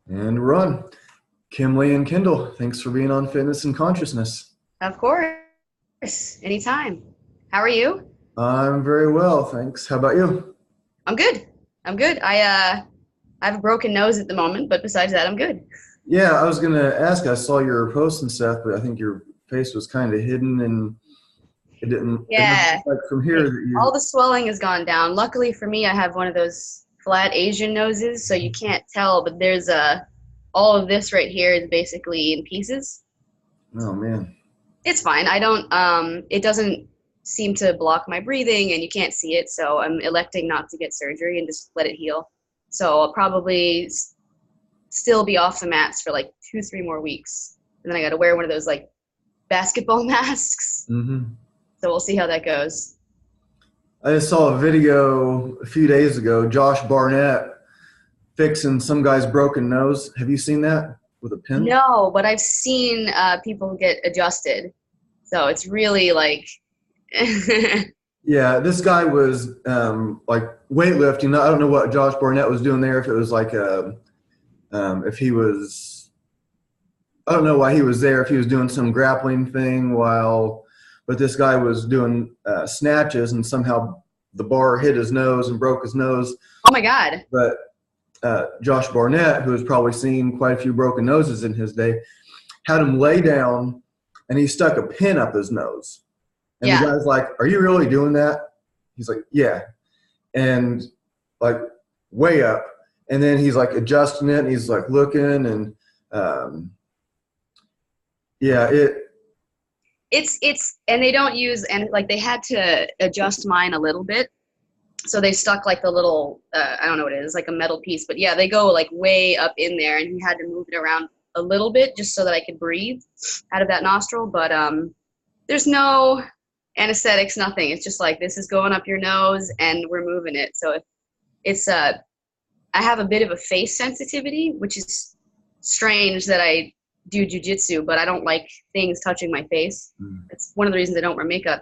And run. Kim-Lien Kendall, thanks for being on Fitness and Consciousness. Of course, anytime. How are you? I'm very well, thanks. How about you? I'm good. I'm good. I have a broken nose at the moment, but besides that, I'm good. Yeah, I was gonna ask. I saw your posts and stuff, but I think your face was kind of hidden, and it didn't. It doesn't Yeah, look like from here like that all you. the swelling has gone down. Luckily for me, I have one of those flat Asian noses, so you can't tell, but there's all of this right here is basically in pieces. Oh man. It's fine. I don't it doesn't seem to block my breathing and you can't see it, so I'm electing not to get surgery and just let it heal. So I'll probably still be off the mats for like 2, 3 more weeks. And then I got to wear one of those like basketball masks. hmm So we'll see how that goes. I just saw a video a few days ago. Josh Barnett fixing some guy's broken nose. Have you seen that with a pin? No, but I've seen people get adjusted. So it's really like, Yeah, this guy was like weightlifting. I don't know what Josh Barnett was doing there. If it was like if he was, I don't know why he was there. If he was doing some grappling thing but this guy was doing snatches, and somehow the bar hit his nose and broke his nose. oh my God. But Josh Barnett, who has probably seen quite a few broken noses in his day, had him lay down, and he stuck a pin up his nose. And the Yeah. guy's like, "Are you really doing that?" He's like, "Yeah." And like way up. And then he's like adjusting it, and he's like looking, and um, yeah, And they don't use, and like they had to adjust mine a little bit. So they stuck like the little, I don't know what it is, like a metal piece, but yeah, they go like way up in there, and he had to move it around a little bit just so that I could breathe out of that nostril. But there's no anesthetics, nothing. It's just like this is going up your nose, and we're moving it. So it's I have a bit of a face sensitivity, which is strange that I do jujitsu, but I don't like things touching my face. It's one of the reasons I don't wear makeup.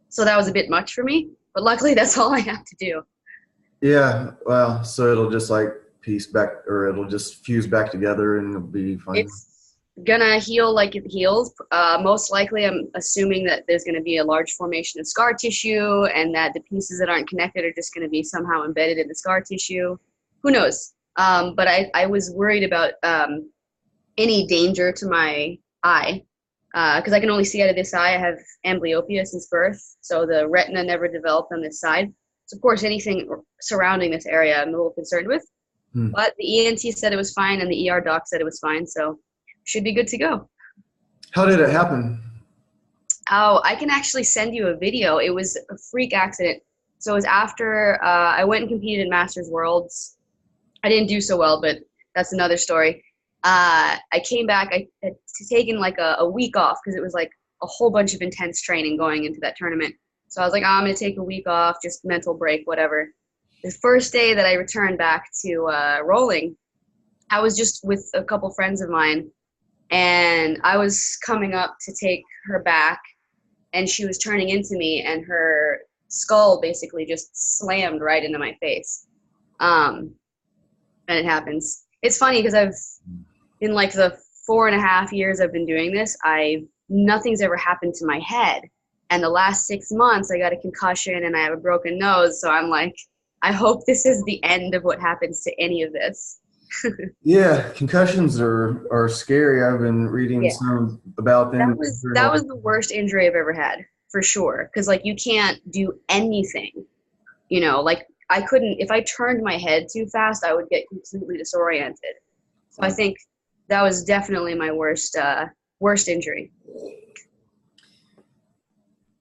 So that was a bit much for me, but luckily that's all I have to do. yeah. Well, so it'll just like piece back, or it'll just fuse back together, and it'll be fine. It's gonna heal like it heals. Most likely, I'm assuming that there's gonna be a large formation of scar tissue, and that the pieces that aren't connected are just gonna be somehow embedded in the scar tissue. Who knows? But I was worried about any danger to my eye because I can only see out of this eye. I have amblyopia since birth, so the retina never developed on this side. So of course, anything surrounding this area, I'm a little concerned with. Hmm. But the ENT said it was fine, and the ER doc said it was fine, so should be good to go. How did it happen? Oh, I can actually send you a video. It was a freak accident. So it was after I went and competed in Masters Worlds. I didn't do so well, but that's another story. I came back. I had taken like a week off because it was like a whole bunch of intense training going into that tournament. So I was like, oh, I'm going to take a week off, just mental break, whatever. The first day that I returned back to rolling, I was just with a couple friends of mine, and I was coming up to take her back, and she was turning into me, and her skull basically just slammed right into my face. Um, and it happens. It's funny because in like the 4.5 years I've been doing this, nothing's ever happened to my head. And the last 6 months, I got a concussion and I have a broken nose. So I'm like, I hope this is the end of what happens to any of this. Yeah, concussions are scary. I've been reading Yeah, some about that them. was that was the worst injury I've ever had for sure. Because like you can't do anything, like I couldn't. If I turned my head too fast, I would get completely disoriented. So I think that was definitely my worst injury.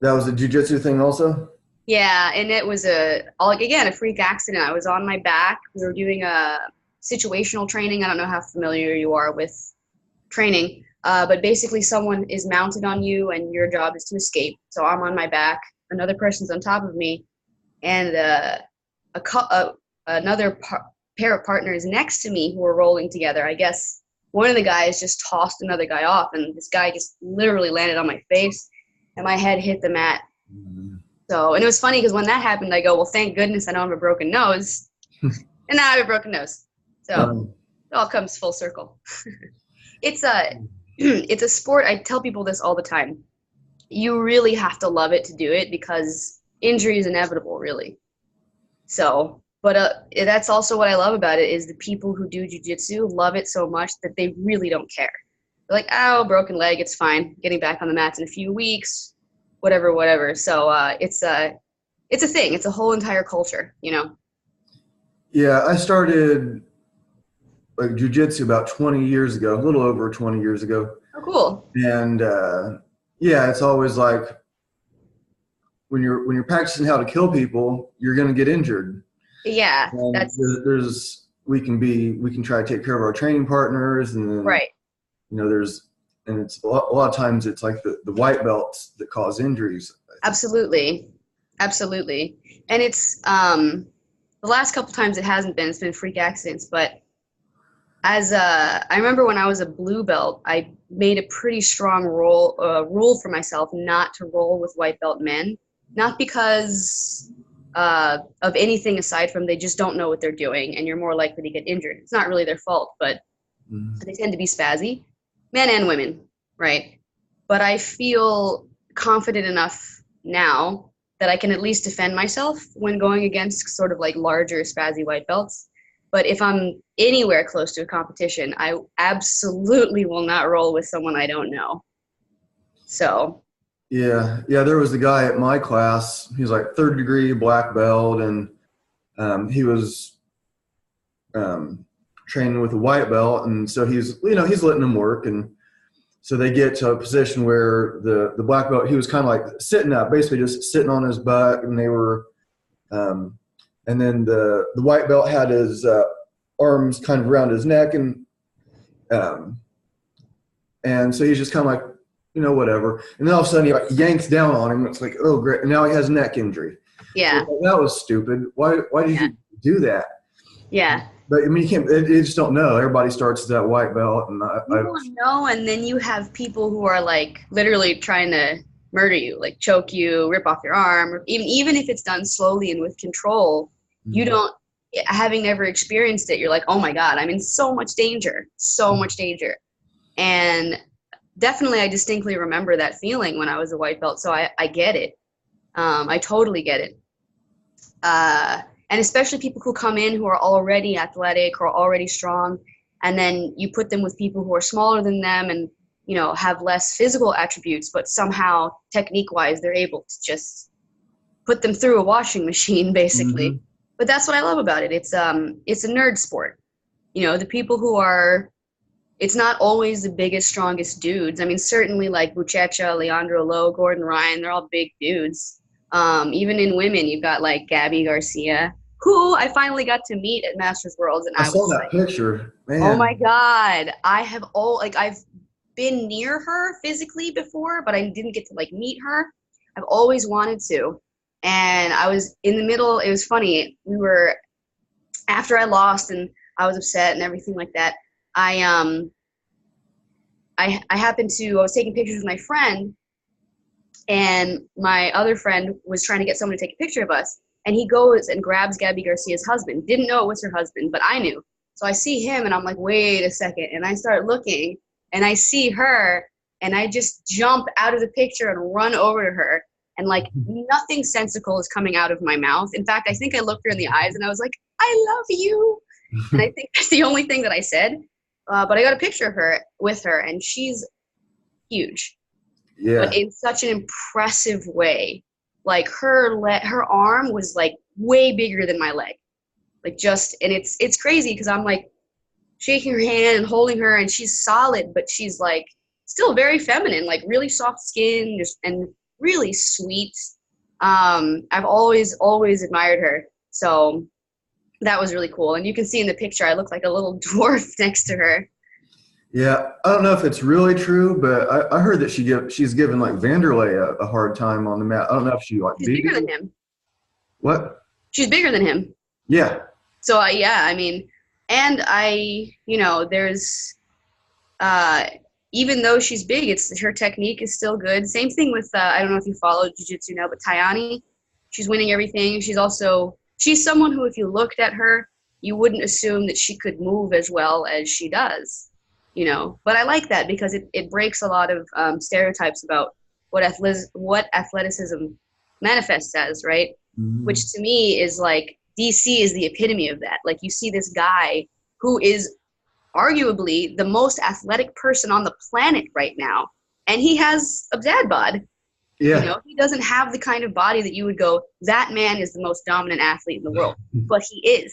That was a jujitsu thing, also. Yeah, and it was like again a freak accident. I was on my back. We were doing a situational training. I don't know how familiar you are with training, but basically someone is mounted on you, and your job is to escape. So I'm on my back. Another person's on top of me, and another pair of partners next to me who were rolling together. I guess one of the guys just tossed another guy off, and this guy just literally landed on my face, and my head hit the mat. Mhm. So, and it was funny because when that happened, I go, well, thank goodness I don't have a broken nose. And now I have a broken nose. So Um, all comes full circle. It's a it's a sport. I tell people this all the time. You really have to love it to do it because injury is inevitable, really. So, but that's also what I love about it is the people who do jiu-jitsu love it so much that they really don't care. They're like, oh, broken leg, it's fine. Getting back on the mats in a few weeks, whatever, whatever. So it's a thing. It's a whole entire culture, you know. Yeah, I started like jujitsu about 20 years ago, a little over 20 years ago. Oh, cool. And yeah, it's always like when you're practicing how to kill people, you're going to get injured. Yeah, And that's we can try to take care of our training partners, and then, right. you know, it's a lot of times it's like the white belts that cause injuries. Absolutely. Absolutely. And it's the last couple times it's been freak accidents, but I remember when I was a blue belt, I made a pretty strong rule for myself not to roll with white belt men, not because of anything aside from they just don't know what they're doing and you're more likely to get injured. It's not really their fault, but they tend to be spazzy, men and women, right? But I feel confident enough now that I can at least defend myself when going against sort of like larger spazzy white belts. But if I'm anywhere close to a competition, I absolutely will not roll with someone I don't know. So. Yeah. There was the guy at my class. He was like third degree black belt, and he was training with a white belt, and so he's letting him work, and so they get to a position where the black belt, he was kind of like sitting up, basically just sitting on his butt, and they were, and then the white belt had his arms kind of around his neck, and so he's just kind of like, whatever. And then all of a sudden he like yanks down on him. It's like, oh great, and now he has neck injury. Yeah. So that was stupid. Why did you do that? Yeah. But I mean, you can't. You just don't know. Everybody starts at that white belt, and you don't know. And then you have people who are like literally trying to murder you, like choke you, rip off your arm. Even if it's done slowly and with control, you don't. Having never experienced it, you're like, oh my god, I'm in so much danger, and definitely, I distinctly remember that feeling when I was a white belt. So I get it. I totally get it. And especially people who come in who are already athletic or already strong, and then you put them with people who are smaller than them and, have less physical attributes, but somehow technique-wise they're able to just put them through a washing machine, basically. Mm-hmm. But that's what I love about it. It's a nerd sport. The people who are, it's not always the biggest, strongest dudes. I mean, certainly like Buchecha, Leandro Lo, Gordon Ryan, they're all big dudes. Even in women, you've got like Gabby Garcia, who I finally got to meet at Masters Worlds, and I saw was that like, picture. Man. Oh my god! I've been near her physically before, but I didn't get to like meet her. I've always wanted to, and I was in the middle. It was funny. We were after I lost, and I was upset and everything like that. I happened to. I was taking pictures with my friend. And my other friend was trying to get someone to take a picture of us. And he goes and grabs Gabby Garcia's husband. Didn't know it was her husband, but I knew. So I see him, and I'm like, wait a second. And I start looking, and I see her, and I just jump out of the picture and run over to her. And, like, nothing sensical is coming out of my mouth. In fact, I think I looked her in the eyes, and I was like, I love you. And I think that's the only thing that I said. But I got a picture of her with her, and she's huge. Yeah. But in such an impressive way. Like her arm was like way bigger than my leg. Like and it's crazy because I'm like shaking her hand and holding her, and she's solid, but she's like still very feminine, like really soft skin and really sweet. I've always admired her. So that was really cool. And you can see in the picture I look like a little dwarf next to her. Yeah, I don't know if it's really true, but I heard that she's given like Vanderlei a hard time on the mat. I don't know if she's bigger than him. What? She's bigger than him. Yeah. So yeah, I mean, and there's even though she's big, her technique is still good. Same thing with I don't know if you follow jiu-jitsu now, but Tayani, she's winning everything. She's someone who, if you looked at her, you wouldn't assume that she could move as well as she does, But I like that because it breaks a lot of stereotypes about what athleticism manifests as, right? Mhm. Which to me is like DC is the epitome of that. Like you see this guy who is arguably the most athletic person on the planet right now, and he has a dad bod. Yeah. He doesn't have the kind of body that you would go, that man is the most dominant athlete in the world, but he is.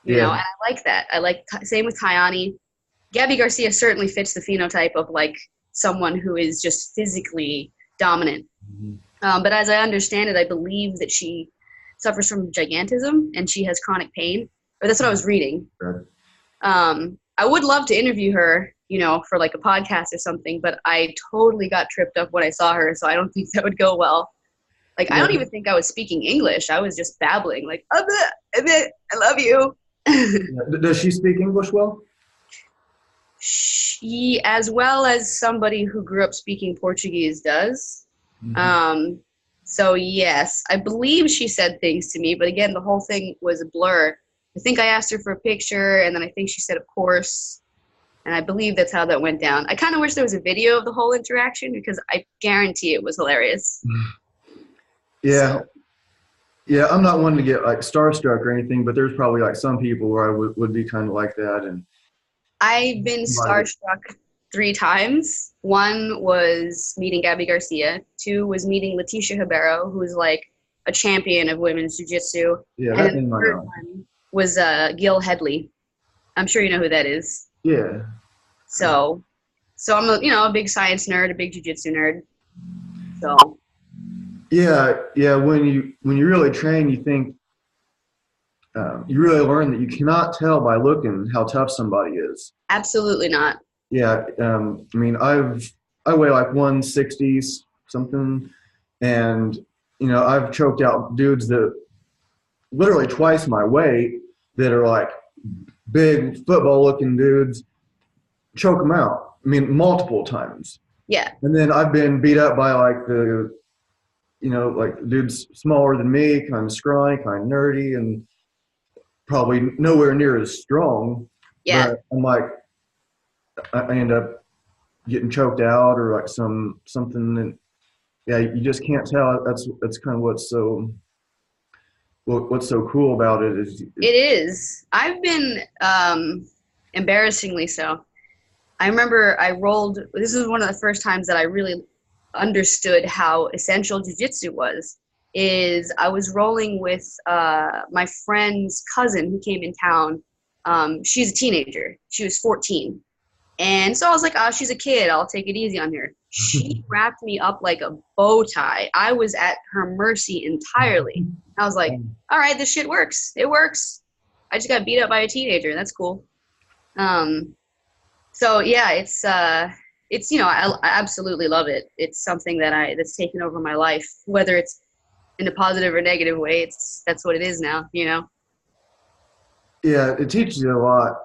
And Yeah. I like that. Same with Tayani. Gabby Garcia certainly fits the phenotype of like someone who is just physically dominant. Mhm. But as I understand it, I believe that she suffers from gigantism and she has chronic pain. Or that's what I was reading. Right. I would love to interview her, for like a podcast or something, but I totally got tripped up when I saw her, so I don't think that would go well. Like, I don't Yeah. even think I was speaking English. I was just babbling, like, I love you. Yeah. Does she speak English well? She, as well as somebody who grew up speaking Portuguese, does. Mhm. So yes, I believe she said things to me, but again, the whole thing was a blur. I think I asked her for a picture, and then I think she said, of course, and I believe that's how that went down. I kind of wish there was a video of the whole interaction because I guarantee it was hilarious. Yeah. So Yeah, I'm not one to get like starstruck or anything, but there's probably like some people where I would be kind of like that. And I've been somebody, starstruck 3 times. One was meeting Gabby Garcia. 2 was meeting Leticia Ribeiro, who's like a champion of women's jiu-jitsu. yeah, And that then name the I third know. one was Gil Headley. I'm sure you know who that is. Yeah. So I'm a big science nerd, a big jiu-jitsu nerd. So Yeah, yeah. When you really train, you think you really learn that you cannot tell by looking how tough somebody is. absolutely not. Yeah, I mean, I weigh like 160 something, and I've choked out dudes that literally twice my weight that are like big football looking dudes, choke them out. I mean, multiple times. Yeah. And then I've been beat up by like like dudes smaller than me, kind of scrawny, kind of nerdy, and probably nowhere near as strong. Yeah. But I'm like, I end up getting choked out or like something, and yeah, you just can't tell. That's kind of what's so cool about it is. It is. I've been embarrassingly so. I remember this is one of the first times that I really understood how essential jiu-jitsu was. Is I was rolling with my friend's cousin who came in town. She's a teenager. She was 14. And so I was like, oh, she's a kid. I'll take it easy on her. She wrapped me up like a bow tie. I was at her mercy entirely. I was like, all right, this shit works. It works. I just got beat up by a teenager. That's cool. So yeah, it's I absolutely love it. It's something that's taken over my life, whether it's in a positive or negative way. That's what it is now. Yeah, it teaches you a lot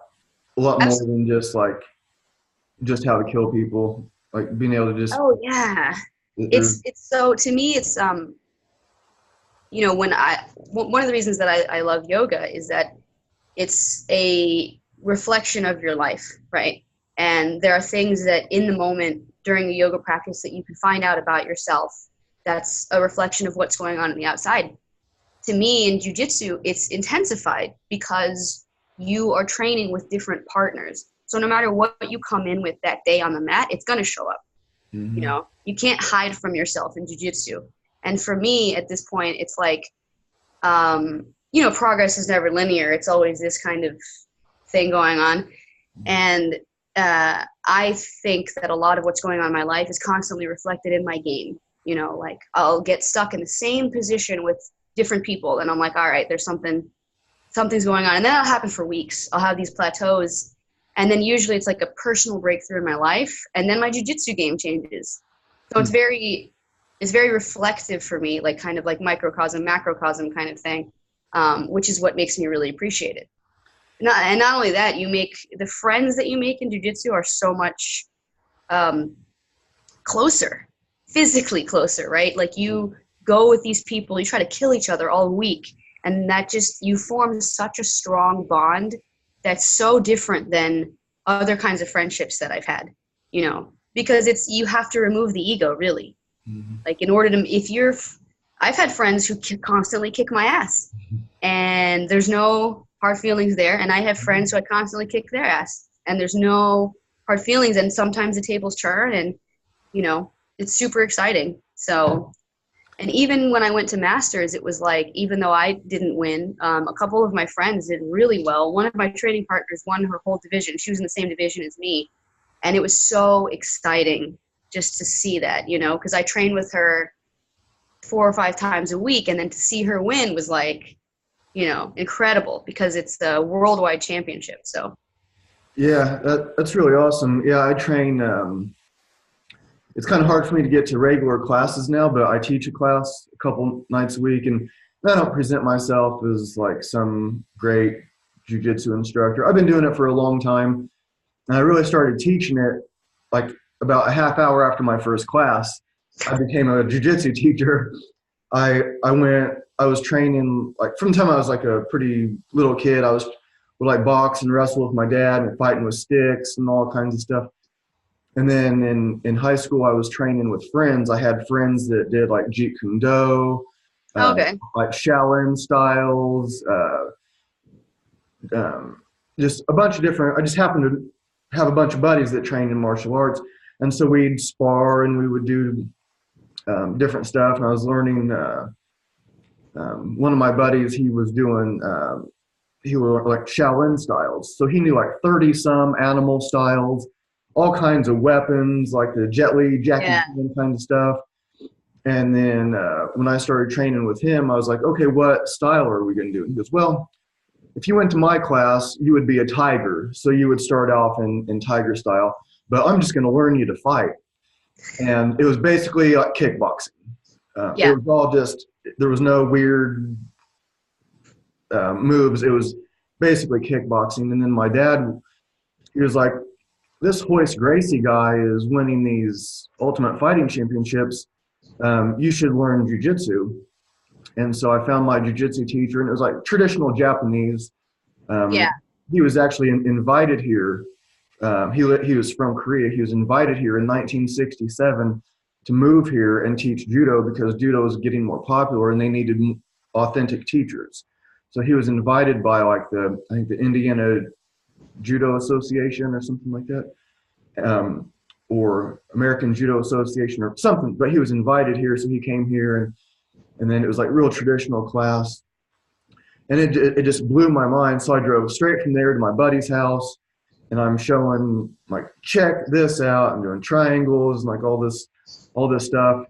more Absolutely. than just how to kill people. Like being able to just Oh yeah. there's It's so to me it's when one of the reasons that I love yoga is that it's a reflection of your life, right? And there are things that in the moment during a yoga practice that you can find out about yourself that's a reflection of what's going on the outside. To me in jiu-jitsu, it's intensified because you are training with different partners. So no matter what you come in with that day on the mat, it's going to show up. Mhm. You can't hide from yourself in jiu-jitsu. And for me at this point, it's like, progress is never linear. It's always this kind of thing going on. And I think that a lot of what's going on in my life is constantly reflected in my game. Like I'll get stuck in the same position with different people. And I'm like, all right, something's going on. And then that'll happen for weeks. I'll have these plateaus. And then usually it's like a personal breakthrough in my life. And then my jiu-jitsu game changes. So it's very reflective for me, like kind of like microcosm, macrocosm kind of thing, which is what makes me really appreciate it. And not only that, the friends that you make in jiu-jitsu are so much closer, physically closer, right? Like you go with these people, you try to kill each other all week. And that just, you form such a strong bond that's so different than other kinds of friendships that I've had, because you have to remove the ego, really. Mm-hmm. Like, in order to, I've had friends who constantly kick my ass, and there's no hard feelings there. And I have friends who I constantly kick their ass, and there's no hard feelings. And sometimes the tables turn, and, it's super exciting. So, and even when I went to Masters, it was like, even though I didn't win, a couple of my friends did really well. One of my training partners won her whole division. She was in the same division as me. And it was so exciting just to see that, because I trained with her 4 or 5 times a week. And then to see her win was like, incredible, because it's the worldwide championship. So. Yeah, that's really awesome. Yeah, I train. It's kind of hard for me to get to regular classes now, but I teach a class a couple nights a week, and I don't present myself as like some great jiu-jitsu instructor. I've been doing it for a long time, and I really started teaching it like about a half hour after my first class. I became a jiu-jitsu teacher. I was training, like, from the time I was like a pretty little kid. I would like box and wrestle with my dad and fighting with sticks and all kinds of stuff. And then in high school, I was training with friends. I had friends that did like Jeet Kune Do, Okay. like Shaolin styles, just a bunch of different. I just happened to have a bunch of buddies that trained in martial arts, and so we'd spar and we would do different stuff. And I was learning. One of my buddies, he was doing. He was like Shaolin styles, so he knew like 30 some animal styles. All kinds of weapons, like the Jet Li, Jackie Chan kind of stuff. And then when I started training with him, I was like, okay, what style are we going to do? He goes, well, if you went to my class, you would be a tiger. So you would start off in tiger style, but I'm just going to learn you to fight. And it was basically like kickboxing. It was all just, there was no weird moves. It was basically kickboxing. And then my dad, he was like, this Hoist Gracie guy is winning these Ultimate Fighting Championships. You should learn jiu-jitsu. And so I found my jiu-jitsu teacher, and it was like traditional Japanese. He was actually invited here. He was from Korea. He was invited here in 1967 to move here and teach judo, because judo was getting more popular and they needed authentic teachers. So he was invited by like I think the Indiana Judo Association or something like that, or American Judo Association or something. But he was invited here, so he came here, and then it was like real traditional class, and it just blew my mind. So I drove straight from there to my buddy's house, and I'm showing like, check this out. I'm doing triangles and like all this stuff,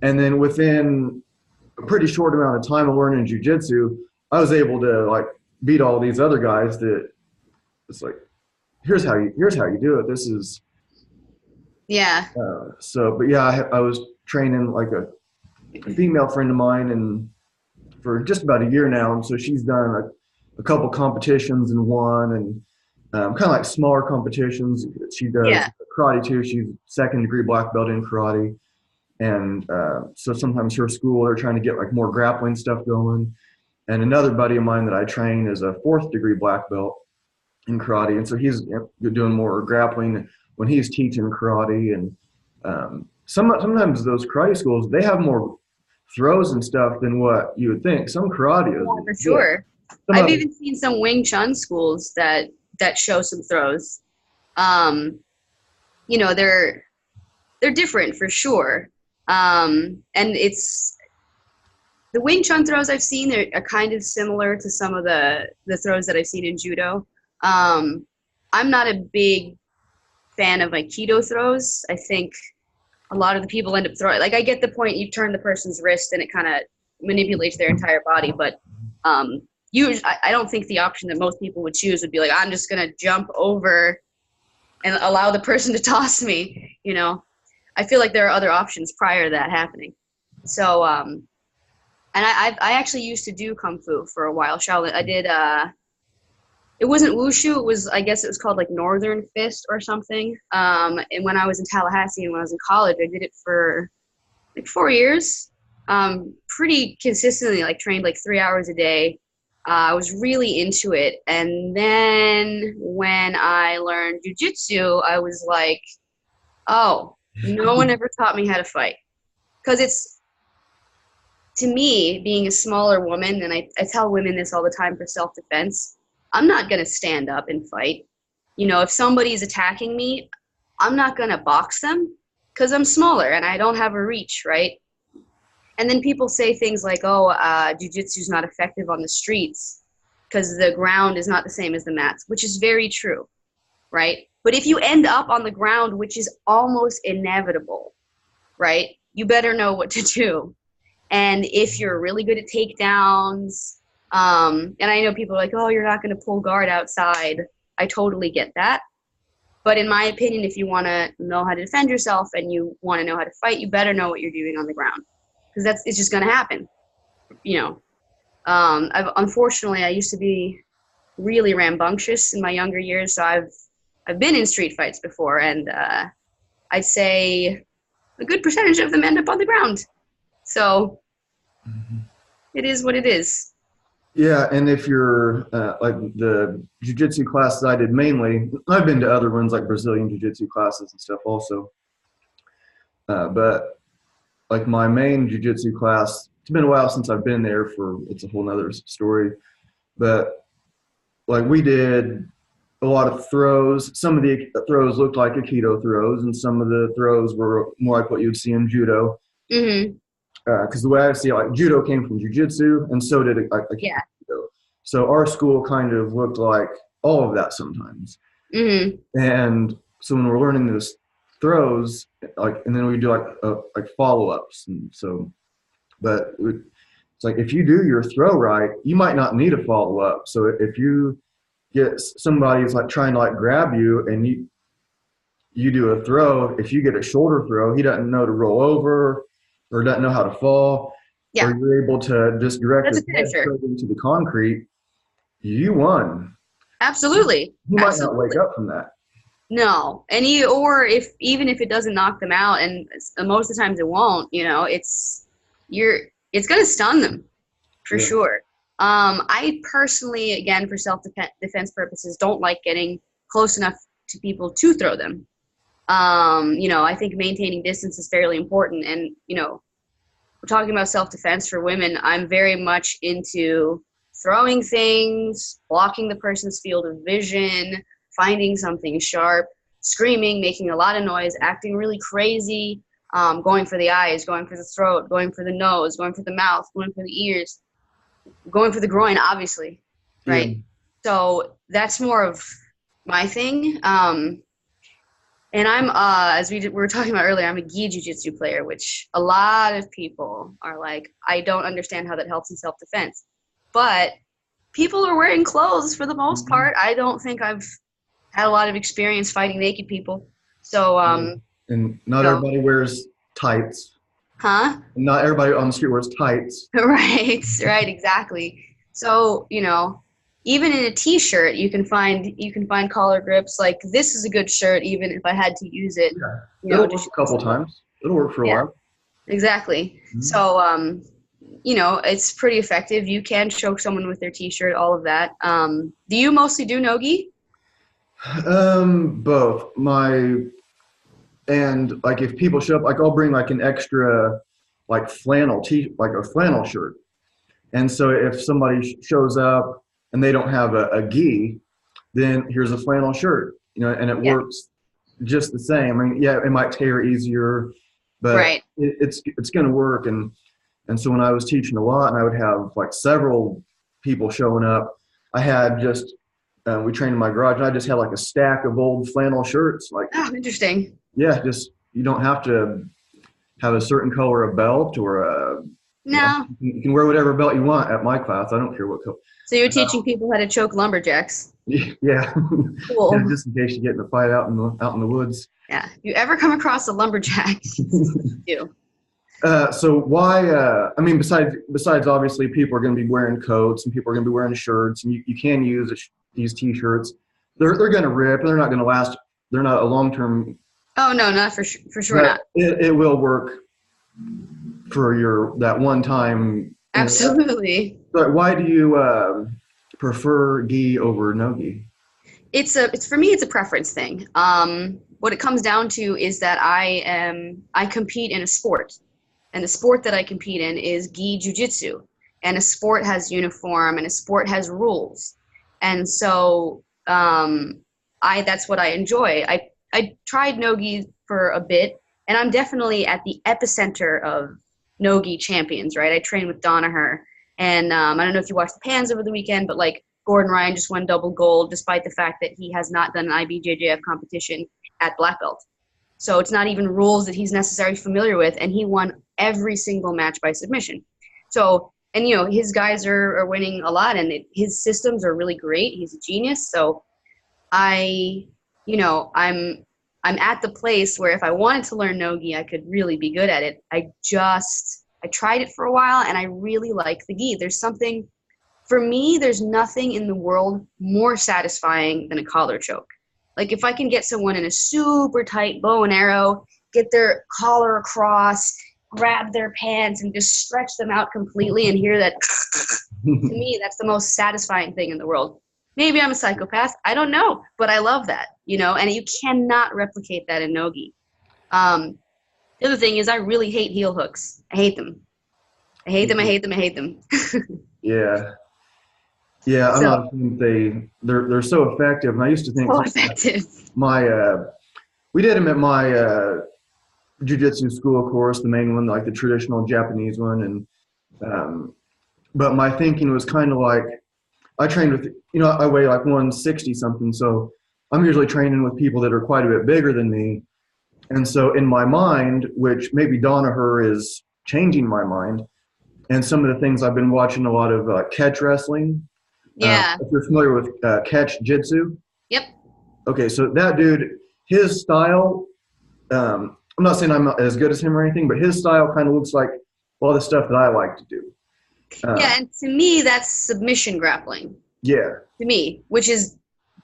and then within a pretty short amount of time of learning jiu-jitsu, I was able to like beat all these other guys that. It's like, here's how you do it. This is, but yeah, I was training like a female friend of mine, and for just about a year now. And so she's done a couple competitions and won, and kind of like smaller competitions. She does karate too. She's 2nd degree black belt in karate. And so sometimes her school, they're trying to get like more grappling stuff going. And another buddy of mine that I train is a 4th degree black belt in karate, and so he's doing more grappling when he's teaching karate. And sometimes those karate schools, they have more throws and stuff than what you would think. Some karate is for sure. I've even seen some Wing Chun schools that show some throws. They're different for sure. And it's the Wing Chun throws I've seen are kind of similar to some of the throws that I've seen in judo. I'm not a big fan of Aikido throws. I think a lot of the people end up throwing, like, I get the point, you turn the person's wrist and it kind of manipulates their entire body, but usually I don't think the option that most people would choose would be like, I'm just going to jump over and allow the person to toss me, I feel like there are other options prior to that happening. So, and I actually used to do Kung Fu for a while. Shaolin, I did, it wasn't wushu. I guess it was called like Northern Fist or something. And when I was in Tallahassee and when I was in college, I did it for like 4 years. pretty consistently, like trained like 3 hours a day. I was really into it. And then when I learned jiu-jitsu, I was like, oh, no one ever taught me how to fight. Because it's, to me, being a smaller woman, and I tell women this all the time for self-defense, I'm not going to stand up and fight. You know, if somebody's attacking me, I'm not going to box them because I'm smaller and I don't have a reach, right? And then people say things like, oh, jiu-jitsu is not effective on the streets because the ground is not the same as the mats, which is very true, right? But if you end up on the ground, which is almost inevitable, right, you better know what to do. And if you're really good at takedowns, and I know people are like, oh, you're not going to pull guard outside. I totally get that. But in my opinion, if you want to know how to defend yourself and you want to know how to fight, you better know what you're doing on the ground. Because it's just going to happen, you know. Unfortunately, I used to be really rambunctious in my younger years, so I've been in street fights before, and I'd say a good percentage of them end up on the ground. So it is what it is. Yeah, and if you're like the jiu-jitsu classes I did mainly, I've been to other ones like Brazilian jiu-jitsu classes and stuff also. But like my main jiu-jitsu class, it's been a while since I've been there it's a whole nother story. But like we did a lot of throws. Some of the throws looked like Aikido throws, and some of the throws were more like what you'd see in judo. Mm-hmm. Because the way I see it, like judo came from jiu-jitsu, and so did Aikido. Yeah. So our school kind of looked like all of that sometimes. Mm-hmm. And so when we're learning those throws, like, and then we do like follow-ups, and so, but it's like if you do your throw right, you might not need a follow-up. So if you get somebody who's like trying to like grab you, and you do a throw, if you get a shoulder throw, he doesn't know to roll over or doesn't know how to fall, Yeah. or you're able to just direct That's his head straight into the concrete, you won. Absolutely. You might not wake up from that. No, even if it doesn't knock them out, and most of the times it won't, you know, it's gonna stun them for sure. I personally, again, for self-defense purposes, don't like getting close enough to people to throw them. You know, I think maintaining distance is fairly important, and you know, we're talking about self-defense for women. I'm very much into throwing things, blocking the person's field of vision, finding something sharp, screaming, making a lot of noise, acting really crazy, going for the eyes, going for the throat, going for the nose, going for the mouth, going for the ears, going for the groin, obviously, right? Yeah. So that's more of my thing. And I'm, as we were talking about earlier, I'm a gi jiu-jitsu player, which a lot of people are like, I don't understand how that helps in self-defense. But people are wearing clothes for the most part. I don't think I've had a lot of experience fighting naked people. So, and not everybody wears tights. Huh? Not everybody on the street wears tights. Right, exactly. So, you know, even in a t-shirt, you can find collar grips. Like, this is a good shirt, even if I had to use it. Yeah. You know, just a couple times. It'll work for a while. Exactly. Mm-hmm. So, you know, it's pretty effective. You can choke someone with their t-shirt, all of that. Do you mostly do no-gi? Both. And like if people show up, like I'll bring like an extra like flannel like a flannel shirt. And so if somebody shows up and they don't have a gi, then here's a flannel shirt, you know, and it works just the same. I mean, yeah, it might tear easier, but it's going to work. And so when I was teaching a lot and I would have like several people showing up, I had just, we trained in my garage and I just had like a stack of old flannel shirts. Like, oh, interesting. Yeah, just, you don't have to have a certain color of belt or no. You can wear whatever belt you want at my class. I don't care what color. So you're teaching people how to choke lumberjacks. Yeah. Cool. Yeah, just in case you get in a fight out in the woods. Yeah. If you ever come across a lumberjack, you. So why? I mean, besides obviously people are going to be wearing coats and people are going to be wearing shirts, and you can use these t-shirts. They're going to rip and they're not going to last. They're not a long-term. Oh no, not for sure not. It will work for that one time. Absolutely. But why do you prefer gi over no gi? It's for me, it's a preference thing. What it comes down to is that I compete in a sport, and the sport that I compete in is gi jiu-jitsu, and a sport has uniform and a sport has rules, and so I that's what I enjoy. I tried no-gi for a bit, and I'm definitely at the epicenter of no-gi champions, right? I train with Donaher, and I don't know if you watched the Pans over the weekend, but like Gordon Ryan just won double gold despite the fact that he has not done an IBJJF competition at black belt. So it's not even rules that he's necessarily familiar with, and he won every single match by submission. So, and his guys are winning a lot, and his systems are really great. He's a genius. So I, I'm at the place where if I wanted to learn no-gi, I could really be good at it. I tried it for a while, and I really like the gi. For me, there's nothing in the world more satisfying than a collar choke. Like if I can get someone in a super tight bow and arrow, get their collar across, grab their pants and just stretch them out completely and hear that, to me, that's the most satisfying thing in the world. Maybe I'm a psychopath. I don't know, but I love that, and you cannot replicate that in no-gi. The other thing is I really hate heel hooks. I hate them. I hate them. I hate them. I hate them. Yeah. Yeah, I'm not saying they're so effective, and I used to think so effective. We did them at my jiu-jitsu school, of course, the main one, like the traditional Japanese one, and but my thinking was kind of like I trained with I weigh like 160 something, so I'm usually training with people that are quite a bit bigger than me, and so in my mind, which maybe Donaher is changing my mind, and some of the things I've been watching a lot of catch wrestling. Yeah. If you're familiar with catch jitsu. Yep. Okay, so that dude, his style, I'm not saying I'm not as good as him or anything, but his style kind of looks like all the stuff that I like to do. Yeah, and to me, that's submission grappling. Yeah. To me, which is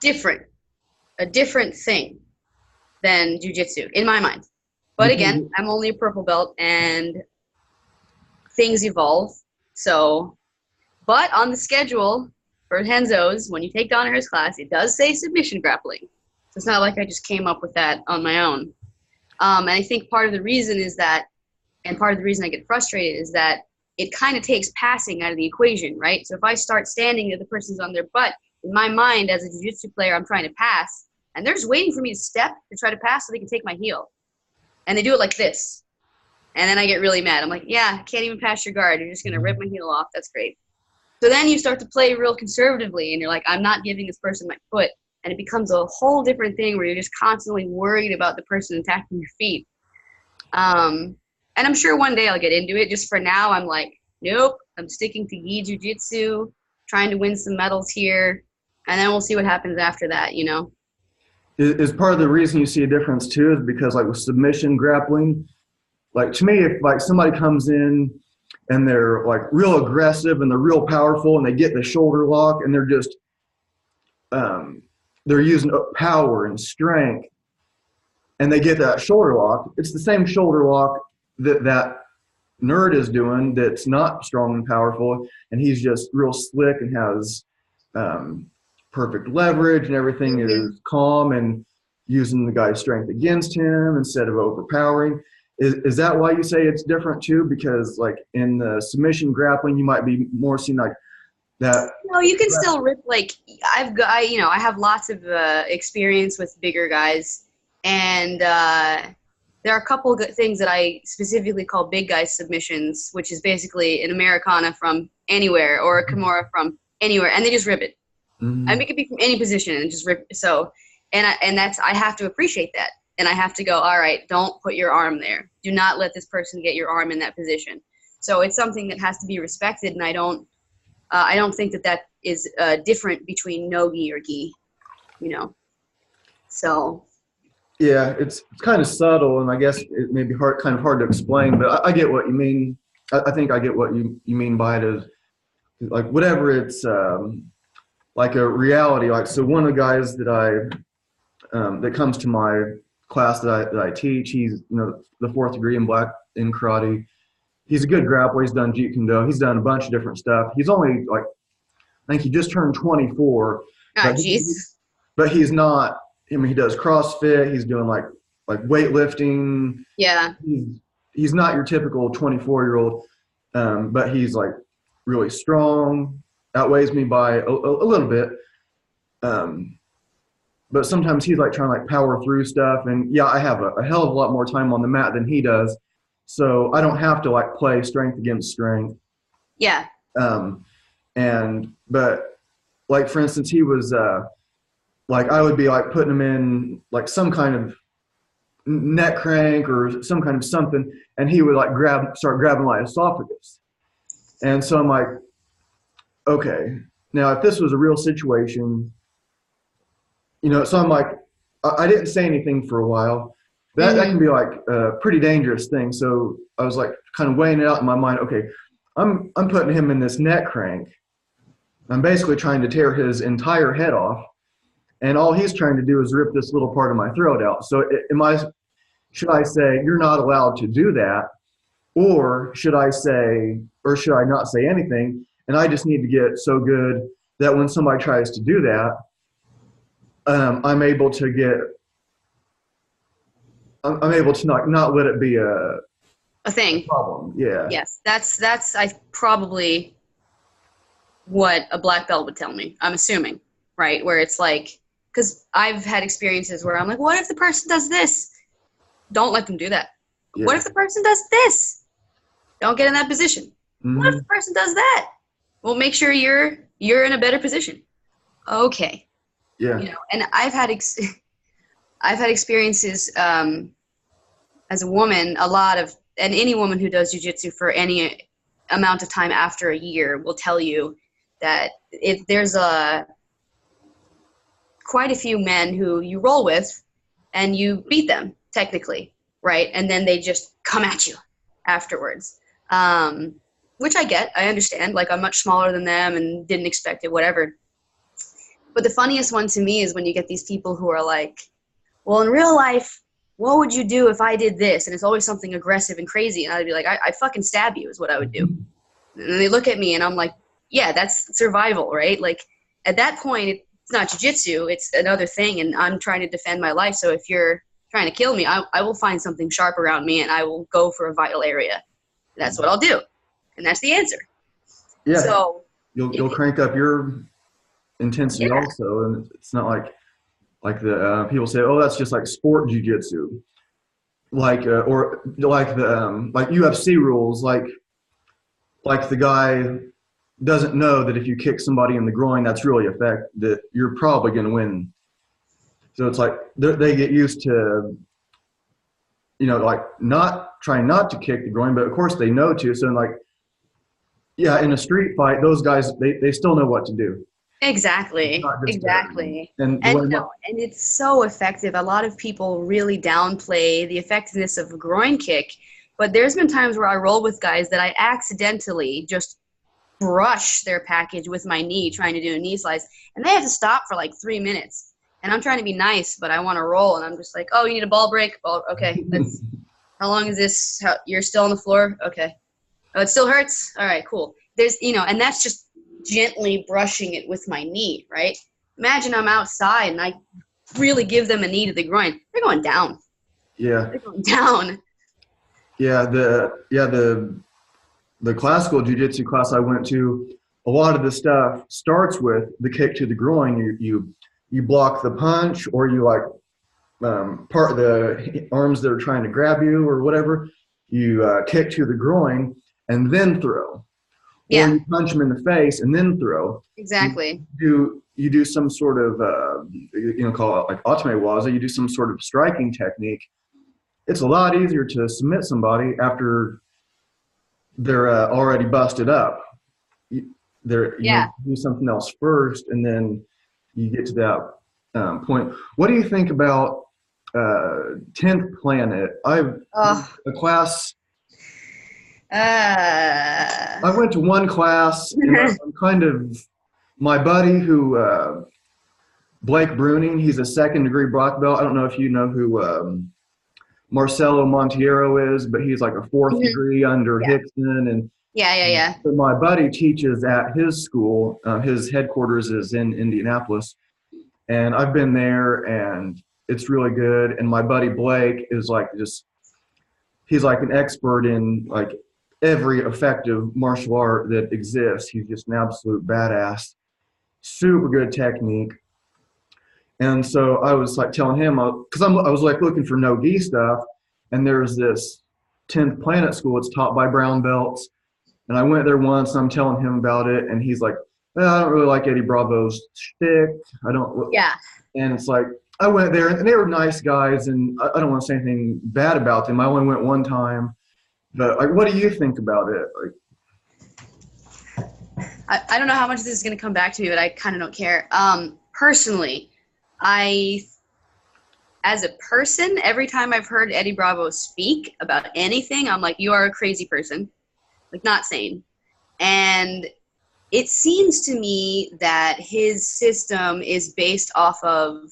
a different thing than jiu-jitsu, in my mind. But again, I'm only a purple belt, and things evolve. So, but on the schedule for Henzo's, when you take Donaher's class, it does say submission grappling. So it's not like I just came up with that on my own. And I think part of the reason is that, and part of the reason I get frustrated is that it kind of takes passing out of the equation, right? So if I start standing and the person's on their butt, in my mind as a jiu-jitsu player, I'm trying to pass, and they're just waiting for me to step to try to pass so they can take my heel. And they do it like this. And then I get really mad. I'm like, yeah, I can't even pass your guard. You're just going to rip my heel off. That's great. So then you start to play real conservatively, and you're like, I'm not giving this person my foot. And it becomes a whole different thing where you're just constantly worried about the person attacking your feet. And I'm sure one day I'll get into it. Just for now, I'm like, nope, I'm sticking to gi jiu-jitsu, trying to win some medals here, and then we'll see what happens after that, Is part of the reason you see a difference too is because like with submission grappling, like to me, if like somebody comes in and they're like real aggressive and they're real powerful and they get the shoulder lock and they're just they're using power and strength and they get that shoulder lock, it's the same shoulder lock that nerd is doing that's not strong and powerful, and he's just real slick and has perfect leverage and everything is calm and using the guy's strength against him instead of overpowering. Is that why you say it's different too? Because like in the submission grappling, you might be more seen like that. No, you can still rip. Like I have lots of experience with bigger guys, and there are a couple good things that I specifically call big guy submissions, which is basically an Americana from anywhere or a Kimura from anywhere, and they just rip it. Mm-hmm. I mean, it could be from any position and just rip. So, and that's, I have to appreciate that. And I have to go, all right, don't put your arm there. Do not let this person get your arm in that position. So it's something that has to be respected, and I don't think that is different between no-gi or gi, So. Yeah, it's kind of subtle, and I guess it may be kind of hard to explain, but I get what you mean. I think I get what you mean by it is like whatever it's like a reality. Like, so one of the guys that that comes to my class that I teach, he's the 4th degree in karate, he's a good grappler. He's done Jeet Kune Do. He's done a bunch of different stuff. He's only like, I think he just turned 24, Ah, but jeez. he's not. I mean, he does CrossFit. He's doing like weightlifting. Yeah. He's not your typical 24-year-old, but he's like really strong. Outweighs me by a little bit. But sometimes he's like trying to like power through stuff. And yeah, I have a hell of a lot more time on the mat than he does. So I don't have to like play strength against strength. Yeah. But like, for instance, he was, like I would be like putting him in like some kind of neck crank or some kind of something. And he would like start grabbing my esophagus. And so I'm like, okay, now if this was a real situation, so I'm like, I didn't say anything for a while. That can be like a pretty dangerous thing. So I was like kind of weighing it out in my mind. Okay, I'm putting him in this neck crank. I'm basically trying to tear his entire head off, and all he's trying to do is rip this little part of my throat out. So should I say you're not allowed to do that, or should I not say anything? And I just need to get so good that when somebody tries to do that, I'm able to not let it be a thing. problem. Yeah. Yes, that's probably what a black belt would tell me. I'm assuming, right? Where it's like, because I've had experiences where I'm like, what if the person does this? Don't let them do that. Yeah. What if the person does this? Don't get in that position. Mm-hmm. What if the person does that? Well, make sure you're in a better position. Okay. Yeah. And I've had experiences as a woman, and any woman who does jiu-jitsu for any amount of time after a year will tell you that if there's quite a few men who you roll with and you beat them technically, right? And then they just come at you afterwards, which I understand. Like, I'm much smaller than them and didn't expect it, whatever. But the funniest one to me is when you get these people who are like, well, in real life, what would you do if I did this? And it's always something aggressive and crazy. And I'd be like, I'd fucking stab you is what I would do. And they look at me and I'm like, yeah, that's survival, right? Like, at that point, it's not jiu-jitsu, it's another thing. And I'm trying to defend my life. So if you're trying to kill me, I will find something sharp around me and I will go for a vital area. That's what I'll do. And that's the answer. Yeah. So you'll crank up your intensity also. And it's not like the people say, oh, that's just like sport jiu-jitsu, or like the like UFC rules, like the guy doesn't know that if you kick somebody in the groin, that's really that you're probably going to win. So it's like they get used to, like trying not to kick the groin, but of course they know to. So like, yeah, in a street fight, those guys they still know what to do. Exactly. And it's so effective. A lot of people really downplay the effectiveness of a groin kick, but there's been times where I roll with guys that I accidentally just brush their package with my knee trying to do a knee slice, and they have to stop for like 3 minutes. And I'm trying to be nice, but I want to roll, and I'm just like, oh, you need a ball break? Well, okay. How long is this? You're still on the floor? Okay. Oh, it still hurts? All right, cool. There's, and that's just gently brushing it with my knee, right? Imagine I'm outside and I really give them a knee to the groin. They're going down. Yeah. They're going down. Yeah, the classical jiu-jitsu class I went to, a lot of the stuff starts with the kick to the groin. You block the punch, or you like part the arms that are trying to grab you or whatever. You kick to the groin and then throw. Yeah. Or you punch them in the face and then throw. Exactly. You do some sort of call it like otome waza. You do some sort of striking technique. It's a lot easier to submit somebody after they're already busted up. You do something else first, and then you get to that point. What do you think about 10th Planet? A class. I went to one class, and I'm kind of, my buddy who, Blake Bruning, he's a 2nd degree black belt. I don't know if you know who Marcelo Monteiro is, but he's like a fourth Mhm. degree under Yeah. Hickson. And Yeah. but my buddy teaches at his school. His headquarters is in Indianapolis, and I've been there, and it's really good. And my buddy Blake is like just he's like an expert in like every effective martial art that exists. He's just an absolute badass, super good technique. And so I was like telling him, because I was like looking for no gi stuff, and there's this 10th Planet School. It's taught by brown belts, and I went there once. And I'm telling him about it, and he's like, I don't really like Eddie Bravo's shtick. I don't. Yeah. And it's like I went there, and they were nice guys, and I don't want to say anything bad about them. I only went one time, but like, what do you think about it? Like, I don't know how much this is going to come back to me, but I kind of don't care. Personally, as a person, every time I've heard Eddie Bravo speak about anything, I'm like, you are a crazy person, like not sane. And it seems to me that his system is based off of